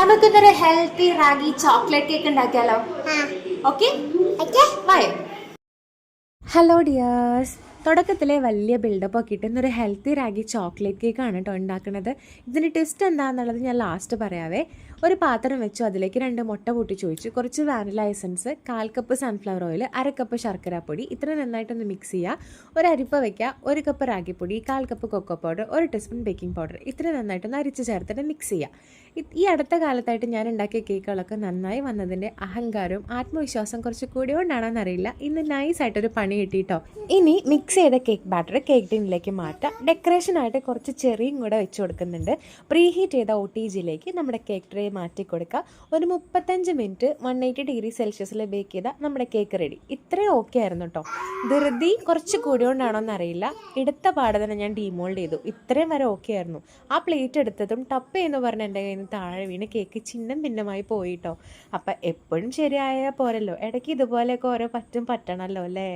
നമുക്കിതൊരു healthy ragi chocolate cake ഉണ്ടാക്കിയാലോ? Okay, bye. Hello dears, തുടക്കത്തിലെ വലിയ ബിൽഡപ്പ് ഒക്കെ ഇട്ട് ഇന്നൊരു ഹെൽത്തി റാഗി ചോക്ലേറ്റ് കേക്കാണ് കേട്ടോ ഉണ്ടാക്കുന്നത്. ഇതിൻ്റെ ടെസ്റ്റ് എന്താണെന്നുള്ളത് ഞാൻ ലാസ്റ്റ് പറയാവേ. ഒരു പാത്രം വെച്ചു, അതിലേക്ക് 2 മുട്ട പൊട്ടിച്ച് ഒഴിച്ചു, കുറച്ച് vanilla essence, 1/4 cup sunflower oil, 1/2 cup ശർക്കര പൊടി, ഇത്ര നന്നായിട്ടൊന്ന് മിക്സ് ചെയ്യുക. ഒരു അരിപ്പ വയ്ക്കുക, 1 കപ്പ് റാഗിപ്പൊടി, 1/4 cup cocoa powder, 1 teaspoon baking powder, ഇത്ര നന്നായിട്ടൊന്ന് അരിച്ച് ചേർത്തിട്ട് മിക്സ് ചെയ്യുക. ഈ അടുത്ത കാലത്തായിട്ട് ഞാൻ ഉണ്ടാക്കിയ കേക്കുകളൊക്കെ നന്നായി വന്നതിൻ്റെ അഹങ്കാരവും ആത്മവിശ്വാസം കുറച്ച് കൂടിയോണ്ടാണെന്നറിയില്ല, ഇന്ന് നൈസായിട്ടൊരു പണി കിട്ടിയിട്ടോ. ഇനി മിക്സ് ചെയ്ത കേക്ക് ബാറ്റർ കേക്ക് ടിന്നിലേക്ക് മാറ്റാം. ഡെക്കറേഷനായിട്ട് കുറച്ച് ചെറിയും കൂടെ വെച്ച് കൊടുക്കുന്നുണ്ട്. പ്രീഹീറ്റ് ചെയ്ത OTGയിലേക്ക് നമ്മുടെ കേക്ക് ട്രേ മാറ്റി കൊടുക്കുക. ഒരു 35 മിനിറ്റ് 180 ഡിഗ്രി സെൽഷ്യസിൽ ബേക്ക് ചെയ്താൽ നമ്മുടെ കേക്ക് റെഡി. ഇത്രയും ഓക്കെ ആയിരുന്നു കേട്ടോ. ധൃതി കുറച്ച് കൂടിയോണ്ടാണോ എന്നറിയില്ല, എടുത്ത പാടെ തന്നെ ഞാൻ ഡീമോൾഡ് ചെയ്തു. ഇത്രയും വരെ ഓക്കെ ആയിരുന്നു. ആ പ്ലേറ്റ് എടുത്തതും ടപ്പ് എന്ന് പറഞ്ഞ് എൻ്റെ കയ്യിൽ നിന്ന് താഴെ വീണ് കേക്ക് ചിഹ്നം ഭിന്നമായി പോയിട്ടോ. അപ്പം എപ്പോഴും ശരിയായാൽ പോരല്ലോ, ഇടയ്ക്ക് ഇതുപോലെയൊക്കെ ഓരോ പറ്റണമല്ലോ അല്ലേ.